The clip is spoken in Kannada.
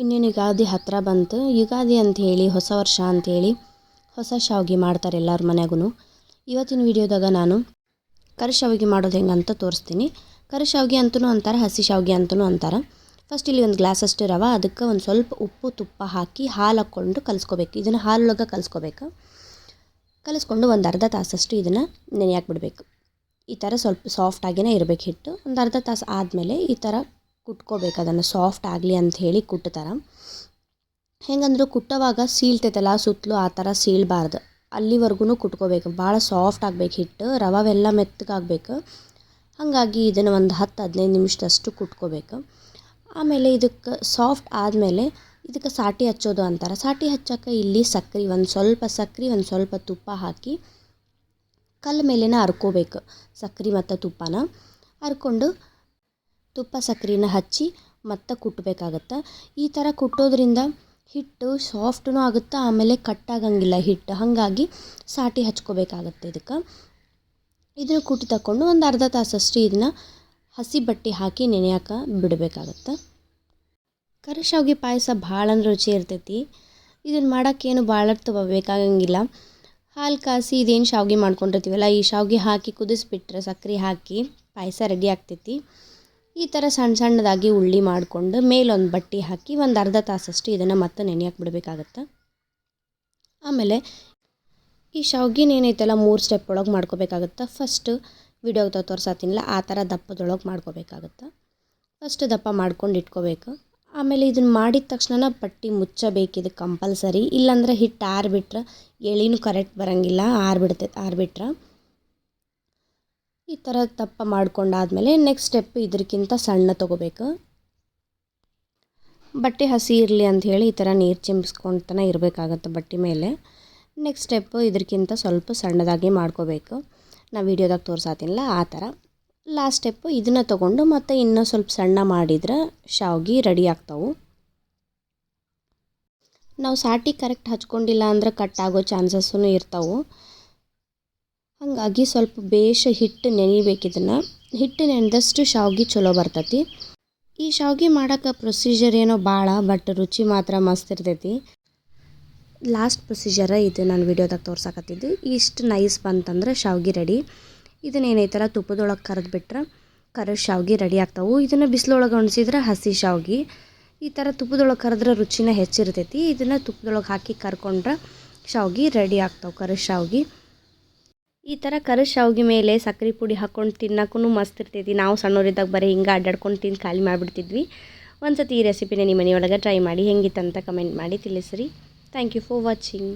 ಇನ್ನೇನು ಯುಗಾದಿ ಹತ್ತಿರ ಬಂತು. ಯುಗಾದಿ ಅಂಥೇಳಿ ಹೊಸ ವರ್ಷ ಅಂಥೇಳಿ ಹೊಸ ಶಾವಿಗೆ ಮಾಡ್ತಾರೆ ಎಲ್ಲರ ಮನೆಯಾಗೂ. ಇವತ್ತಿನ ವಿಡಿಯೋದಾಗ ನಾನು ಕರಿ ಶಾವಿಗೆ ಮಾಡೋದು ಹೆಂಗಂತ ತೋರಿಸ್ತೀನಿ. ಕರಿ ಶಾವಿಗೆ ಅಂತಲೂ ಅಂತಾರೆ, ಹಸಿ ಶಾವಿಗೆ ಅಂತಲೂ ಅಂತಾರೆ. ಫಸ್ಟ್ ಇಲ್ಲಿ ಒಂದು ಗ್ಲಾಸಷ್ಟು ರವೆ, ಅದಕ್ಕೆ ಒಂದು ಸ್ವಲ್ಪ ಉಪ್ಪು ತುಪ್ಪ ಹಾಕಿ ಹಾಲು ಹಾಕ್ಕೊಂಡು ಕಲಿಸ್ಕೋಬೇಕು. ಇದನ್ನು ಹಾಲೊಳಗೆ ಕಲಿಸ್ಕೋಬೇಕು. ಕಲಿಸ್ಕೊಂಡು ಒಂದು ಅರ್ಧ ತಾಸಷ್ಟು ಇದನ್ನು ನೆನೆಯಾಕೆ ಬಿಡಬೇಕು. ಈ ಥರ ಸ್ವಲ್ಪ ಸಾಫ್ಟಾಗಿಯೇ ಇರಬೇಕು ಹಿಟ್ಟು. ಒಂದು ಅರ್ಧ ತಾಸು ಆದಮೇಲೆ ಈ ಥರ ಕುಟ್ಕೋಬೇಕು. ಅದನ್ನು ಸಾಫ್ಟ್ ಆಗಲಿ ಅಂಥೇಳಿ ಕುಟ್ತಾರೆ. ಹೆಂಗಂದ್ರೆ ಕುಟ್ಟೋವಾಗ ಸೀಳ್ತೈತಲ್ಲ ಸುತ್ತಲೂ, ಆ ಥರ ಸೀಳಬಾರ್ದು. ಅಲ್ಲಿವರೆಗೂ ಕುಟ್ಕೋಬೇಕು. ಭಾಳ ಸಾಫ್ಟ್ ಆಗಬೇಕು ಹಿಟ್ಟು, ರವೆಲ್ಲ ಮೆತ್ತಗಾಗಬೇಕು. ಹಾಗಾಗಿ ಇದನ್ನು ಒಂದು 10-15 ನಿಮಿಷದಷ್ಟು ಕುಟ್ಕೋಬೇಕು. ಆಮೇಲೆ ಇದಕ್ಕೆ ಸಾಫ್ಟ್ ಆದಮೇಲೆ ಇದಕ್ಕೆ ಸಾಟಿ ಹಚ್ಚೋದು ಅಂತಾರೆ. ಸಾಟಿ ಹಚ್ಚೋಕೆ ಇಲ್ಲಿ ಸಕ್ಕರೆ, ಒಂದು ಸ್ವಲ್ಪ ಸಕ್ಕರೆ ಒಂದು ಸ್ವಲ್ಪ ತುಪ್ಪ ಹಾಕಿ ಕಲ್ಲು ಮೇಲೆನ ಹರ್ಕೋಬೇಕು. ಸಕ್ಕರೆ ಮತ್ತು ತುಪ್ಪನ ಹರ್ಕೊಂಡು ತುಪ್ಪ ಸಕ್ಕರೆನ ಹಚ್ಚಿ ಮತ್ತೆ ಕುಟ್ಟಬೇಕಾಗತ್ತೆ. ಈ ಥರ ಕುಟ್ಟೋದ್ರಿಂದ ಹಿಟ್ಟು ಸಾಫ್ಟೂ ಆಗುತ್ತೆ, ಆಮೇಲೆ ಕಟ್ಟಾಗಂಗಿಲ್ಲ ಹಿಟ್ಟು. ಹಾಗಾಗಿ ಸಾಟಿ ಹಚ್ಕೋಬೇಕಾಗತ್ತೆ. ಇದನ್ನು ಕುಟ್ಟಿ ತಗೊಂಡು ಒಂದು ಅರ್ಧ ತಾಸಷ್ಟು ಇದನ್ನು ಹಸಿ ಬಟ್ಟೆ ಹಾಕಿ ನೆನೆಯಾಕ ಬಿಡಬೇಕಾಗತ್ತೆ. ಕರಿ ಶಾವಿಗೆ ಪಾಯಸ ಭಾಳ ಅಂದ್ರೆ ರುಚಿ ಇರ್ತೈತಿ. ಇದನ್ನು ಮಾಡೋಕ್ಕೇನು ಭಾಳ ಬೇಕಾಗಂಗಿಲ್ಲ. ಹಾಲು ಕಾಸಿ ಇದೇನು ಶಾವಿಗೆ ಮಾಡ್ಕೊಂಡಿರ್ತೀವಲ್ಲ, ಈ ಶಾವಿಗೆ ಹಾಕಿ ಕುದಿಸ್ಬಿಟ್ರೆ ಸಕ್ಕರೆ ಹಾಕಿ ಪಾಯಸ ರೆಡಿ ಆಗ್ತೈತಿ. ಈ ಥರ ಸಣ್ಣ ಸಣ್ಣದಾಗಿ ಉಳ್ಳಿ ಮಾಡಿಕೊಂಡು ಮೇಲೊಂದು ಬಟ್ಟೆ ಹಾಕಿ ಒಂದು ಅರ್ಧ ತಾಸಷ್ಟು ಇದನ್ನು ಮತ್ತೆ ನೆನೆಯಾಕೆ ಬಿಡಬೇಕಾಗತ್ತೆ. ಆಮೇಲೆ ಈ ಶಾವ್ಗೆನ ಏನೈತಲ್ಲ 3 ಸ್ಟೆಪ್ ಒಳಗೆ ಮಾಡ್ಕೋಬೇಕಾಗತ್ತೆ. ಫಸ್ಟು ವಿಡಿಯೋದಾಗ ತೋರ್ಸತ್ತೀನಲ್ಲ ಆ ಥರ ದಪ್ಪದೊಳಗೆ ಮಾಡ್ಕೋಬೇಕಾಗತ್ತೆ. ಫಸ್ಟ್ ದಪ್ಪ ಮಾಡ್ಕೊಂಡು ಇಟ್ಕೋಬೇಕು. ಆಮೇಲೆ ಇದನ್ನು ಮಾಡಿದ ತಕ್ಷಣ ಪಟ್ಟಿ ಮುಚ್ಚಬೇಕು. ಇದು ಕಂಪಲ್ಸರಿ. ಇಲ್ಲಾಂದ್ರೆ ಹಿಟ್ಟು ಆರಿಬಿಟ್ರೆ ಎಳೆನೂ ಕರೆಕ್ಟ್ ಬರೋಂಗಿಲ್ಲ, ಆರಿಬಿಟ್ರೆ. ಈ ಥರ ದಪ್ಪ ಮಾಡ್ಕೊಂಡಾದ್ಮೇಲೆ ನೆಕ್ಸ್ಟ್ ಸ್ಟೆಪ್ ಇದಕ್ಕಿಂತ ಸಣ್ಣ ತೊಗೋಬೇಕು. ಬಟ್ಟೆ ಹಸಿ ಇರಲಿ ಅಂಥೇಳಿ ಈ ಥರ ನೀರು ಚಿಮ್ಮಿಸ್ಕೊಳ್ತಾನೆ ಇರಬೇಕಾಗತ್ತೆ ಬಟ್ಟೆ ಮೇಲೆ. ನೆಕ್ಸ್ಟ್ ಸ್ಟೆಪ್ಪು ಇದಕ್ಕಿಂತ ಸ್ವಲ್ಪ ಸಣ್ಣದಾಗಿ ಮಾಡ್ಕೋಬೇಕು. ನಾ ವಿಡಿಯೋದಾಗ ತೋರ್ಸಾತೀನಲ್ಲ ಆ ಥರ. ಲಾಸ್ಟ್ ಸ್ಟೆಪ್ಪು ಇದನ್ನು ತೊಗೊಂಡು ಮತ್ತು ಇನ್ನೂ ಸ್ವಲ್ಪ ಸಣ್ಣ ಮಾಡಿದ್ರೆ ಶಾವ್ಗೆ ರೆಡಿ ಆಗ್ತಾವೆ. ನಾವು ಸಾಟಿ ಕರೆಕ್ಟ್ ಹಚ್ಕೊಂಡಿಲ್ಲ ಅಂದ್ರೆ ಕಟ್ಟಾಗೋ ಚಾನ್ಸಸ್ಸೂ ಇರ್ತಾವೆ. ಹಾಗಾಗಿ ಸ್ವಲ್ಪ ಬೇಷ ಹಿಟ್ಟು ನೆನಿಬೇಕು. ಇದನ್ನು ಹಿಟ್ಟು ನೆನೆದಷ್ಟು ಶಾವ್ಗೆ ಚಲೋ ಬರ್ತೈತಿ. ಈ ಶಾವ್ಗೆ ಮಾಡೋಕೆ ಪ್ರೊಸೀಜರ್ ಏನೋ ಭಾಳ, ಬಟ್ ರುಚಿ ಮಾತ್ರ ಮಸ್ತ್ ಇರ್ತೈತಿ. ಲಾಸ್ಟ್ ಪ್ರೊಸೀಜರ ಇದು ನಾನು ವಿಡಿಯೋದಾಗ ತೋರ್ಸಕತ್ತಿದ್ದು. ಇಷ್ಟು ನೈಸ್ ಬಂತಂದ್ರೆ ಶಾವ್ಗೆ ರೆಡಿ. ಇದನ್ನೇನೈತಲ್ಲ ತುಪ್ಪದೊಳಗೆ ಕರೆದ್ಬಿಟ್ರೆ ಕರಿ ಶಾವ್ಗೆ ರೆಡಿ ಆಗ್ತಾವೆ. ಇದನ್ನು ಬಿಸಿಲೊಳಗೆ ಒಣಸಿದ್ರೆ ಹಸಿ ಶಾವ್ಗೆ. ಈ ಥರ ತುಪ್ಪದೊಳಗೆ ಕರೆದ್ರೆ ರುಚಿನ ಹೆಚ್ಚಿರ್ತೈತಿ. ಇದನ್ನು ತುಪ್ಪದೊಳಗೆ ಹಾಕಿ ಕರ್ಕೊಂಡ್ರೆ ಶಾವ್ಗೆ ರೆಡಿ ಆಗ್ತಾವೆ, ಕರಿ ಶಾವ್ಗೆ. ಈ ಥರ ಕರಿ ಶಾವ್ಗೆ ಮೇಲೆ ಸಕ್ಕರೆ ಪುಡಿ ಹಾಕ್ಕೊಂಡು ತಿನ್ನೋಕ್ಕೂ ಮಸ್ತ್ ಇರ್ತೈತಿ. ನಾವು ಸಣ್ಣವರಿದ್ದಾಗ ಬರೀ ಹಿಂಗೆ ಅಡ್ಡಾಡ್ಕೊಂಡು ತಿಂದು ಖಾಲಿ ಮಾಡಿಬಿಡ್ತಿದ್ವಿ. ಒಂದು ಸತಿ ಈ ರೆಸಿಪಿನ ನಿಮ್ಮ ಮನೆಯೊಳಗೆ ಟ್ರೈ ಮಾಡಿ, ಹೆಂಗಿತ್ತಂತ ಕಮೆಂಟ್ ಮಾಡಿ ತಿಳಿಸ್ರಿ. Thank you for watching.